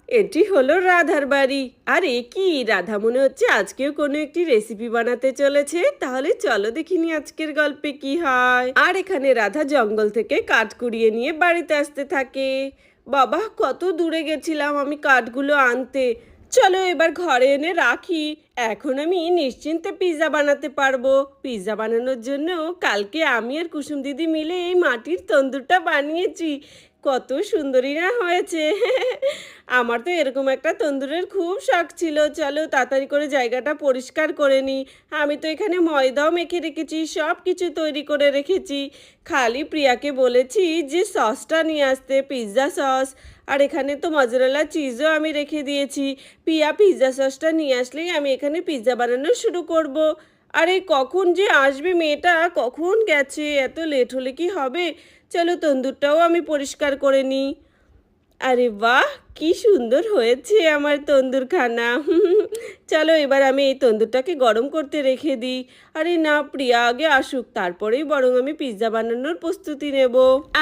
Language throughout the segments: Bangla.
এটি হলো রাধার বাড়ি। আর এ কি, রাধা মনে হচ্ছে আজকেও কোনো একটি রেসিপি বানাতে চলেছে। তাহলে চলো দেখিনি আজকের গল্পে কি হয়। আর এখানে রাধা জঙ্গল থেকে কাঠ কুড়িয়ে নিয়ে বাড়িতে আসতে থাকে। বাবা, কত দূরে গেছিলাম আমি কাঠগুলো আনতে। চলো এবার ঘরে এনে রাখি। এখন আমি নিশ্চিন্তে পিৎজা বানাতে পারবো। পিৎজা বানানোর জন্য কালকে আমি আর কুসুম দিদি মিলে এই মাটির তন্দুরটা বানিয়েছি। কত সুন্দরী না হয়েছে। আমার তো এরকম একটা তন্দুরের খুব শখ ছিল। চলো তাড়াতাড়ি করে জায়গাটা পরিষ্কার করে নিই। আমি তো এখানে ময়দাও মেখে রেখেছি, সব কিছু তৈরি করে রেখেছি। খালি প্রিয়াকে বলেছি যে সসটা নিয়ে আসতে, পিৎজা সস। আর এখানে তো মজরেলা চিজও আমি রেখে দিয়েছি। প্রিয়া পিৎজা সসটা নিয়ে আসলেই আমি এখানে পিৎজা বানানো শুরু করব। আরে কখন যে আসবে মেয়েটা, কখন গেছে, এত লেট হলে কি হবে। চলো তন্দুরটাও আমি পরিষ্কার করে নিই। আরে বাহ, কি সুন্দর হয়েছে আমার তন্দুরখানা। চলো এবার আমি এই তন্দুরটাকে গরম করতে রেখে দিই। আরে না, প্রিয়া আগে আসুক, তারপরেই বরং আমি পিৎজা বানানোর প্রস্তুতি নেব।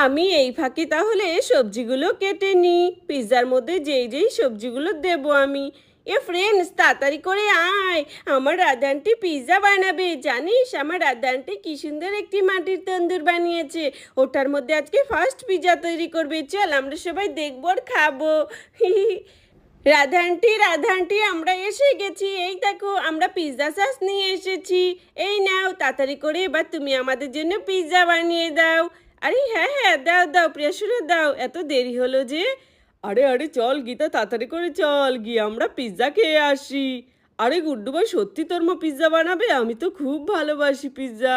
আমি এই ফাঁকে তাহলে সবজিগুলো কেটে নিই। পিৎজার মধ্যে যেই যেই সবজিগুলো দেব আমি। এ ফ্রেন্ডস, তাড়াতাড়ি করে আয়, আমার রাধানটি পিৎজা বানাবে। জানিস আমার রাধানটি কি সুন্দর একটি মাটির তন্দুর বানিয়েছে। ওটার মধ্যে আজকে ফার্স্ট পিৎজা তৈরি করবে। চল আমরা সবাই দেখবো আর খাবো। রাধানটি, রাধানটি, আমরা এসে গেছি। এই দেখো আমরা পিৎজা সস নিয়ে এসেছি। এই নাও, তাড়াতাড়ি করে এবার তুমি আমাদের জন্য পিৎজা বানিয়ে দাও। আরে হ্যাঁ হ্যাঁ, দাও দাও প্রিয়াসুরা, দাও। এত দেরি হলো যে। আরে আরে চল গীতা, তাড়াতাড়ি করে চল, গিয়ে আমরা পিৎজা খেয়ে আসি। আরে গুড্ডু ভাই, সত্যি তোর মা পিৎজা বানাবে? আমি তো খুব ভালোবাসি পিৎজা।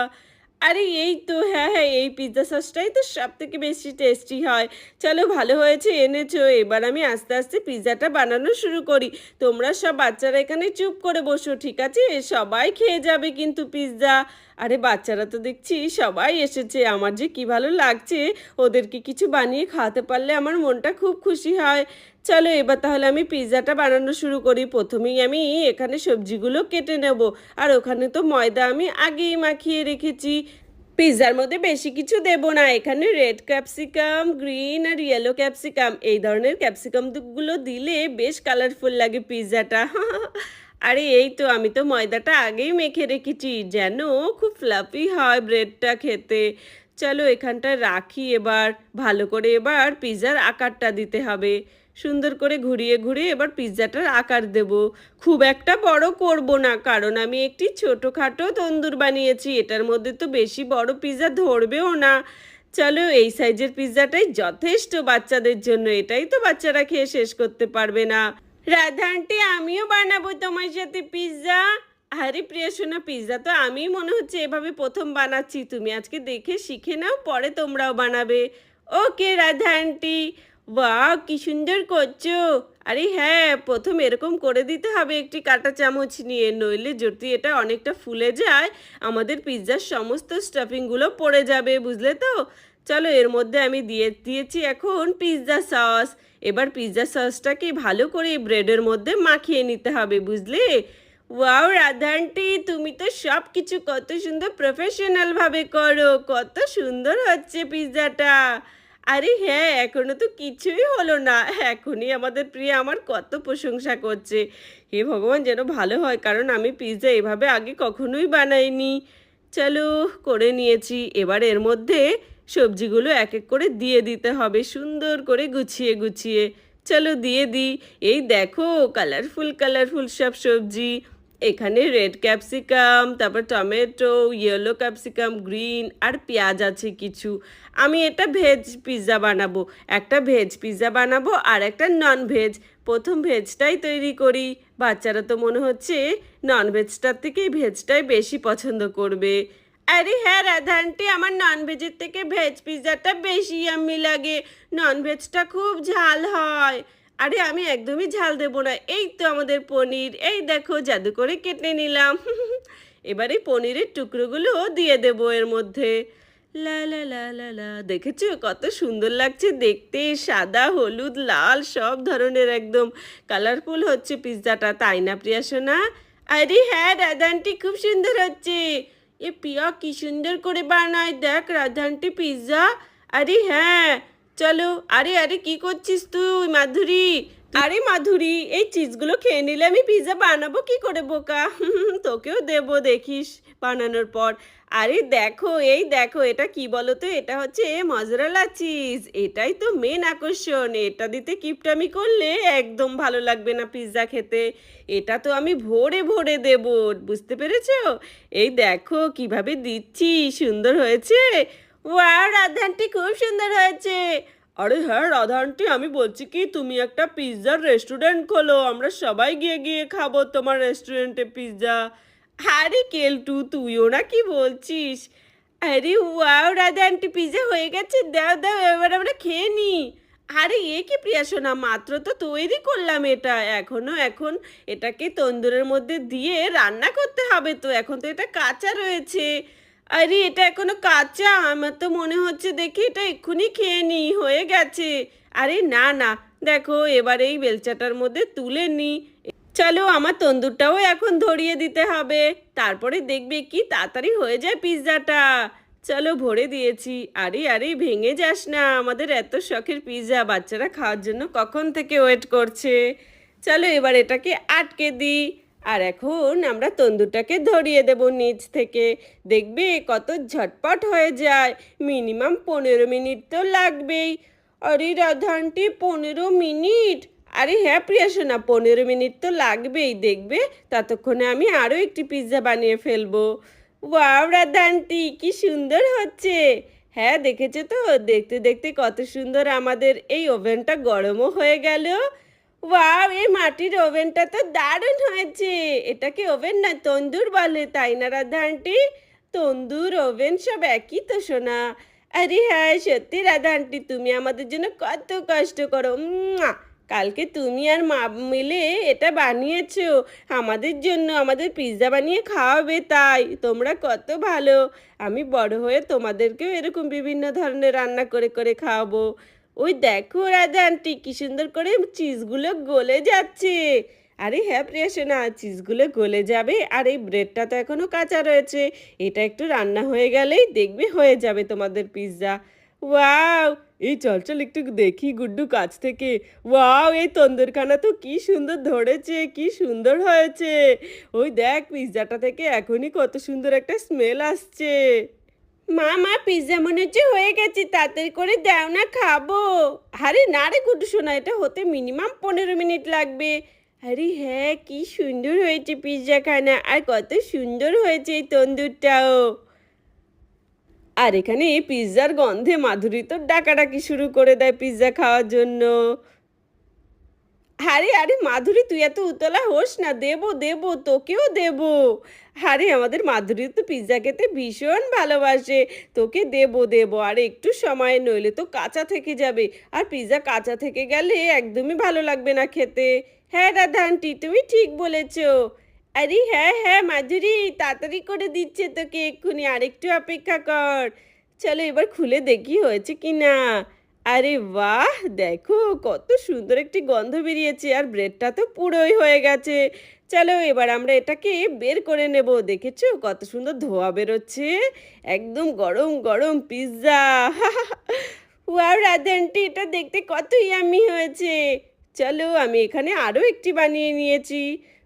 আরে এই তো, হ্যাঁ হ্যাঁ, এই পিৎজা সসটাই তো সব থেকে বেশি টেস্টি হয়। চলো ভালো হয়েছে এনেছো। এবার আমি আস্তে আস্তে পিৎজাটা বানানো শুরু করি। তোমরা সব বাচ্চারা এখানে চুপ করে বসো, ঠিক আছে? সবাই খেয়ে যাবে কিন্তু পিৎজা। আরে বাচ্চারা তো দেখছি সবাই এসেছে, আমার যে কি ভালো লাগছে। ওদেরকে কিছু বানিয়ে খাওয়াতে পারলে আমার মনটা খুব খুশি হয়। চলো এবার তাহলে আমি পিৎজাটা বানানো শুরু করি। প্রথমেই আমি এখানে সবজিগুলো কেটে নেব। আর ওখানে তো ময়দা আমি আগেই মাখিয়ে রেখেছি। পিৎজার মধ্যে বেশি কিছু দেব না। এখানে রেড ক্যাপসিকাম, গ্রিন আর ইয়েলো ক্যাপসিকাম, এই ধরনের ক্যাপসিকামগুলো দিলে বেশ কালারফুল লাগে পিৎজাটা। আরে এই তো, আমি তো ময়দাটা আগেই মেখে রেখেছি যেন খুব ফ্লাফি হয় ব্রেডটা খেতে। চলো এখানটায় রাখি। এবার ভালো করে এবার পিৎজার আকারটা দিতে হবে। সুন্দর করে ঘুরিয়ে ঘুরিয়ে এবার পিৎজাটার আকার দেব। খুব একটা বড় করব না, কারণ আমি একটি ছোটোখাটো তন্দুর বানিয়েছি। এটার মধ্যে তো বেশি বড় পিৎজা ধরবেও না। চলো এই সাইজের পিৎজাটাই যথেষ্ট বাচ্চাদের জন্য। এটাই তো বাচ্চারা খেয়ে শেষ করতে পারবে না। রাধা আন্টি, আমিও বানাবো তোমার সাথে পিৎজা। আরে প্রিয়া সোনা, পিৎজা তো আমি মনে হচ্ছে এভাবে প্রথম বানাচ্ছি। তুমি আজকে দেখে শিখে নাও, পরে তোমরাও বানাবে। ওকে রাধা আন্টি। বাহ, কি সুন্দর করছো। আরে হ্যাঁ, প্রথম এরকম করে দিতে হবে একটি কাঁটা চামচ নিয়ে, নইলে যদি এটা অনেকটা ফুলে যায় আমাদের পিৎজার সমস্ত স্টাফিংগুলো পড়ে যাবে, বুঝলে তো? চলো এর মধ্যে আমি দিয়েছি এখন পিৎজা সস। এবার পিৎজা সসটাকে ভালো করে ব্রেডের মধ্যে মাখিয়ে নিতে হবে, বুঝলে? ওয়াও রাধা আন্টি, তুমি তো সব কিছু কত সুন্দর প্রফেশনাল ভাবে করো। কত সুন্দর হচ্ছে পিৎজাটা। আরে হ্যাঁ, এখনো তো কিছুই হলো না, এখনই আমাদের প্রিয়া আমার কত প্রশংসা করছে। হে ভগবান, যেন ভালো হয়, কারণ আমি পিৎজা এভাবে আগে কখনোই বানাইনি। চলো করে নিয়েছি। এবার এর মধ্যে সবজিগুলো এক এক করে দিয়ে দিতে হবে, সুন্দর করে গুছিয়ে গুছিয়ে। চলো দিয়ে দিই। এই দেখো কালারফুল কালারফুল সব সবজি। এখানে রেড ক্যাপসিকাম, তারপর টমেটো, ইয়েলো ক্যাপসিকাম, গ্রিন আর পেঁয়াজ আছে কিছু। আমি এটা ভেজ পিৎজা বানাবো। একটা ভেজ পিৎজা বানাবো আর একটা নন ভেজ। প্রথম ভেজটাই তৈরি করি। বাচ্চারা তো মনে হচ্ছে নন ভেজটার থেকে ভেজটাই বেশি পছন্দ করবে। আরে হ্যাঁ রাধা আন্টি, আমার নন ভেজের থেকে ভেজ পিৎজাটা বেশি ইয়াম্মি লাগে। নন ভেজটা খুব ঝাল হয়। আরে আমি একদমই ঝাল দেবো না। এই তো আমাদের পনির, এই দেখো জাদু করে কেটে নিলাম। এবারে পনিরের টুকরোগুলো দিয়ে দেবো এর মধ্যে। লা লা লা লা লা, দেখেছো কত সুন্দর লাগছে দেখতে? সাদা, হলুদ, লাল সব ধরনের একদম কালারফুল হচ্ছে পিৎজাটা, তাই না প্রিয়া সোনা? আরে হ্যাঁ রাধা আন্টি, খুব সুন্দর হচ্ছে। এ প্রিয়া কি সুন্দর করে বানায়, দেখ রাধা আন্টি পিৎজা। আরে হ্যাঁ, চলো। আরে আরে কি করছিস তুই মাধুরী? আরে মাধুরী, এই চিজগুলো খেয়ে নিলে আমি পিৎজা বানাবো কি করে বোকা? তোকেও দেবো দেখিস বানানোর পর। আরে দেখো, এই দেখো এটা কি বলো তো? এটা হচ্ছে মজরেলা চিজ। এটাই তো মেন আকর্ষণ। এটা দিতে কিপটামি করলে একদম ভালো লাগবে না পিৎজা খেতে। এটা তো আমি ভরে ভরে দেবো, বুঝতে পেরেছো? এই দেখো কিভাবে দিচ্ছি, সুন্দর হয়েছে? ওয়াও রাধানটি খুব সুন্দর হয়েছে। আরে হ্যাঁ রাধা আন্টি, আমি বলছি কি তুমি একটা পিৎজার রেস্টুরেন্ট খোলো, আমরা সবাই গিয়ে গিয়ে খাবো তোমার রেস্টুরেন্টে পিৎজা। আরে কেলটু, তুইও না কি বলছিস? আরে ওয়াও রাধা আন্টি, পিৎজা হয়ে গেছে, দাও দাও এবার আমরা খেয়ে নি। আরে এ কি প্রিয়া সোনা, মাত্র তো তৈরি করলাম এটা, এখন এটাকে তন্দুরের মধ্যে দিয়ে রান্না করতে হবে, তো এখন তো এটা কাঁচা রয়েছে। আরে এটা এখনো কাঁচা, আমার তো মনে হচ্ছে দেখি এটা এক্ষুনি খেয়ে নি, হয়ে গেছে। আরে না না, দেখো এবার এই বেলচাটার মধ্যে তুলে নি। চলো আমার তন্দুরটাও এখন ধরিয়ে দিতে হবে, তারপরে দেখবে কি তাড়াতাড়ি হয়ে যায় পিৎজাটা। চলো ভরে দিয়েছি। আরে আরে ভেঙে যাস না, আমাদের এত শখের পিৎজা বাচ্চারা খাওয়ার জন্য কখন থেকে ওয়েট করছে। চলো এবার এটাকে আটকে দিই। আর এখন আমরা তন্দুরটাকে ধরিয়ে দেব নিচ থেকে, দেখবে কত ঝটপট হয়ে যায়। মিনিমাম 15 মিনিট তো লাগবেই। আরে রাধা আন্টি, 15 মিনিট? আরে হ্যাঁ প্রিয়া সোনা, 15 মিনিট তো লাগবেই, দেখবে ততক্ষণে আমি আরও একটি পিৎজা বানিয়ে ফেলবো। ওয়াও রাধা আন্টি, কি সুন্দর হচ্ছে! হ্যাঁ দেখেছো তো, দেখতে দেখতে কত সুন্দর আমাদের এই ওভেনটা গরমও হয়ে গেল। ওয়াও, এই মাটির ওভেনটা তো দারুণ হয়েছে। এটাকে ওভেন না তন্দুর বলে, তাই না রাধা আন্টি? তন্দুর ওভেন সব একই তো সোনা। আরে হ্যাঁ সত্যি রাধা আন্টি, তুমি আমাদের জন্য কত কষ্ট করো। কালকে তুমি আর মা মিলে এটা বানিয়েছো আমাদের জন্য, আমাদের পিৎজা বানিয়ে খাওয়াবে, তাই তোমরা কত ভালো। আমি বড় হয়ে তোমাদেরকেও এরকম বিভিন্ন ধরনের রান্না করে করে খাওয়াবো। ওই দেখো রাধা আন্টি, কি সুন্দর করে চিজগুলো গলে যাচ্ছে। আরে হ্যাঁ প্রিয়া সোনা, চিজগুলো গলে যাবে, আর এই ব্রেডটা তো এখনো কাঁচা রয়েছে। এটা একটু রান্না হয়ে গেলেই দেখবে হয়ে যাবে তোমাদের পিৎজা। ওয়াও, এই চল চল একটু দেখি গুড্ডু কাছ থেকে। ওয়াও, এই তন্দুরখানা তো কি সুন্দর ধরেছে, কি সুন্দর হয়েছে। ওই দেখ পিৎজাটা থেকে এখনই কত সুন্দর একটা স্মেল আসছে। মা মা, পিৎজা মনে হচ্ছে হয়ে গেছে, তাড়াতাড়ি করে দাও না, খাবো। আরে না রে গুড্ডু সোনা, এটা হতে মিনিমাম 15 মিনিট লাগবে। আরে হ্যাঁ, কি সুন্দর হয়েছে পিৎজা খানা, আর কত সুন্দর হয়েছে এই তন্দুরটাও। আর এখানে পিৎজার গন্ধে মাধুরী তো ডাকাডাকি শুরু করে দেয় পিৎজা খাওয়ার জন্য। আরে আরে মাধুরী, তুই এত উতলা হোস না, দেবো দেবো, তোকেও দেবো। আরে আমাদের মাধুরী তো পিৎজা খেতে ভীষণ ভালোবাসে, তোকে দেবো দেবো, আর একটু সময়, নইলে তো কাঁচা থেকে যাবে, আর পিৎজা কাঁচা থেকে গেলে একদমই ভালো লাগবে না খেতে। হ্যাঁ রাধা আন্টি, তুমি ঠিক বলেছো। আরে হ্যাঁ হ্যাঁ মাধুরী, তাড়াতাড়ি করে দিচ্ছে তোকে এক্ষুনি, আরেকটু অপেক্ষা কর। চলো এবার খুলে দেখি হয়েছে কি না। আরে বাহ, দেখো কত সুন্দর একটি গন্ধ বেরিয়েছে, আর ব্রেডটা তো পুরোই হয়ে গেছে। চলো এবার আমরা এটাকে বের করে নেব, দেখেছো কত সুন্দর ধোয়া বেরোচ্ছে, একদম গরম গরম পিৎজা। ওয়াও রাধা আন্টি, এটা দেখতে কত ইয়াম্মি হয়েছে। চলো আমি এখানে আরও একটি বানিয়ে নিয়েছি।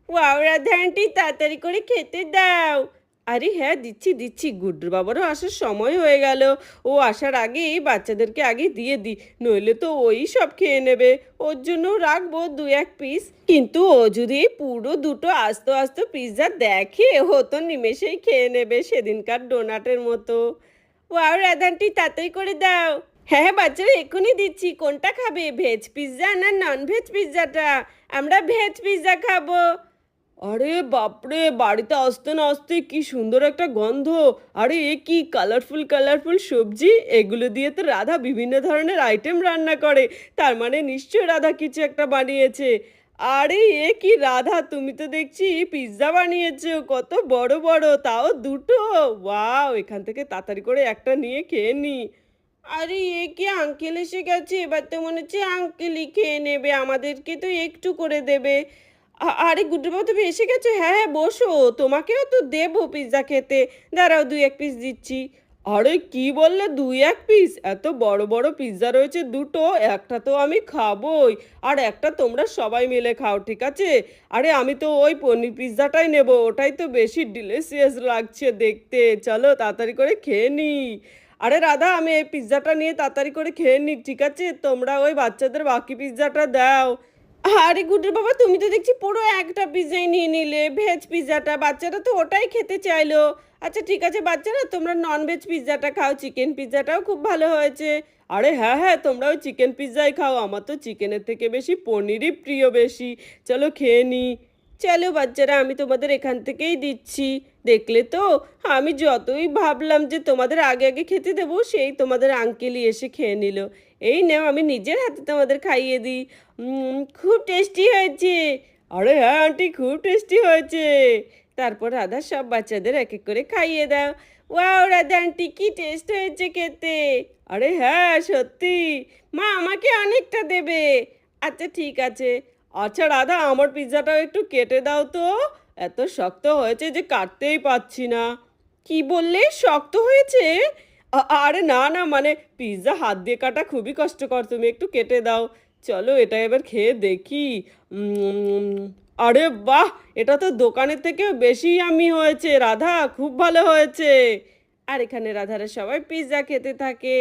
ওয়াও রাধা আন্টি, তাড়াতাড়ি করে খেতে দাও। আরে হ্যাঁ দিচ্ছি দিচ্ছি, গুড্ডুর বাবারও আসার সময় হয়ে গেল। ও আসার আগেই বাচ্চাদেরকে আগে দিয়ে দিই, নইলে তো ওই সব খেয়ে নেবে। ওর জন্য রাখবো 2-1 পিস, কিন্তু ও যদি পুরো দুটো আস্ত আস্ত পিৎজা দেখে, ও তো নিমেষেই খেয়ে নেবে, সেদিনকার ডোনাটের মতো। ওয়াও রাধানটি, তাড়াতাড়ি করে দাও। হ্যাঁ হ্যাঁ বাচ্চারা, এক্ষুনি দিচ্ছি। কোনটা খাবে, ভেজ পিৎজা না নন ভেজ পিৎজাটা? আমরা ভেজ পিৎজা খাবো। আরে বাপরে, বাড়িতে আসতে না আসতে কি সুন্দর একটা গন্ধ। আরে এ কি কালারফুল কালারফুল সবজি, এগুলো দিয়ে তো রাধা বিভিন্ন ধরনের আইটেম রান্না করে, তার মানে নিশ্চয় রাধা কিছু একটা বানিয়েছে। আরে এ কি রাধা, তুমি তো দেখছি পিৎজা বানিয়েছো, কত বড় বড়, তাও দুটো। ওয়াও, এখান থেকে তাড়াতাড়ি করে একটা নিয়ে খেয়ে নি। আরে এ কি, আঙ্কেল এসে গেছে, এবার তো মনে হচ্ছে আঙ্কেলই খেয়ে নেবে, আমাদেরকে তো একটু করে দেবে। আরে গুড্ডুবাবু, তুমি এসে গেছো? হ্যাঁ হ্যাঁ বসো, তোমাকেও তো দেবো পিৎজা খেতে, দাঁড়াও 2-1 পিস দিচ্ছি। আরে কি বললে ২-১ পিস? এত বড় বড় পিজ্জা রয়েছে দুটো, একটা তো আমি খাবোই। আর একটা তোমরা সবাই মিলে খাও, ঠিক আছে? আরে আমি তো ওই পনির পিজ্জাটাই নেবো, ওটাই তো বেশি ডিলিশিয়াস লাগছে দেখতে। চলো তাড়াতাড়ি করে খেয়ে নিই। আরে রাধা, আমি এই পিজ্জাটা নিয়ে তাড়াতাড়ি করে খেয়ে নিই, ঠিক আছে? তোমরা ওই বাচ্চাদের বাকি পিজ্জাটা দাও। আরে গুড্ডুর বাবা, তুমি তো দেখছি পুরো একটা পিজ্জাই নিয়ে নিলে, ভেজ পিজ্জাটা। বাচ্চারা তো ওটাই খেতে চাইলো। আচ্ছা ঠিক আছে বাচ্চারা, তোমরা ননভেজ পিজ্জাটা খাও, চিকেন পিজ্জাটাও খুব ভালো হয়েছে। আরে হ্যাঁ হ্যাঁ, তোমরা ওই চিকেন পিজ্জাই খাও, আমার তো চিকেনের থেকে বেশি পনিরই প্রিয় বেশি। চলো খেয়ে নিই। চলো বাচ্চারা, আমি তোমাদের এখান থেকেই দিচ্ছি। দেখলে তো, আমি যতই ভাবলাম যে তোমাদের আগে আগে খেতে দেবো, সেই তোমাদের আঙ্কেলই এসে খেয়ে নিল। এই নাও, আমি নিজের হাতে তোমাদের খাইয়ে দিই। খুব টেস্টি হয়েছে। আরে হ্যাঁ আন্টি, খুব টেস্টি হয়েছে। তারপর রাধা সব বাচ্চাদের এক এক করে খাইয়ে দাও। ওয়াও রাধা আন্টি, কি টেস্ট হয়েছে খেতে। আরে হ্যাঁ সত্যি। মা, আমাকে অনেকটা দেবে। আচ্ছা ঠিক আছে। আচ্ছা রাধা, আমার পিৎজাটাও একটু কেটে দাও তো। এত শক্ত হয়েছে যে কাটতেই পাচ্ছি না। কি বললে, শক্ত হয়েছে? আরে না না, মানে পিৎজা হাত দিয়ে কাটা খুবই কষ্টকর, তুমি একটু কেটে দাও। চলো এটা এবার খেয়ে দেখি। উম, আরে বাহ, এটা তো দোকানের থেকে বেশি ইয়াম্মি হয়েছে রাধা, খুব ভালো হয়েছে। আর এখানে রাধারা সবাই পিৎজা খেতে থাকে।